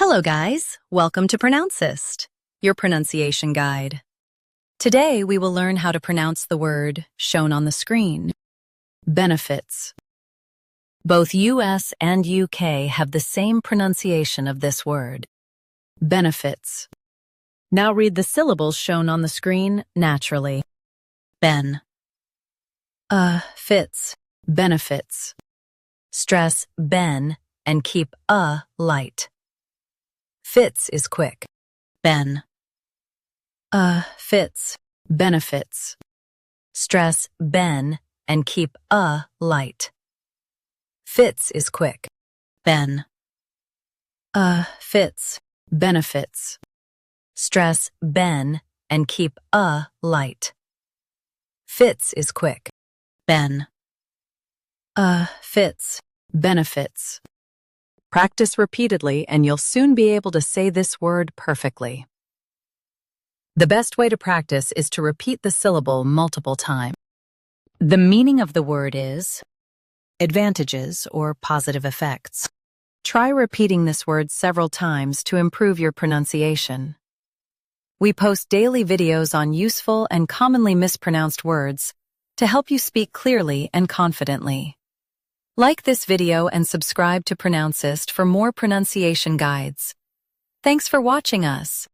Hello guys, welcome to Pronouncist, your pronunciation guide. Today we will learn how to pronounce the word shown on the screen, benefits. Both US and UK have the same pronunciation of this word, benefits. Now read the syllables shown on the screen naturally. Ben. Fits, benefits. Stress ben and keep light. Fits is quick. Ben. Fits, benefits. Stress ben and keep light. Fits is quick. Ben. Fits, benefits. Stress ben and keep light. Fits is quick. Ben. Fits, benefits. Practice repeatedly and you'll soon be able to say this word perfectly. The best way to practice is to repeat the syllable multiple times. The meaning of the word is advantages or positive effects. Try repeating this word several times to improve your pronunciation. We post daily videos on useful and commonly mispronounced words to help you speak clearly and confidently. Like this video and subscribe to Pronouncist for more pronunciation guides. Thanks for watching us.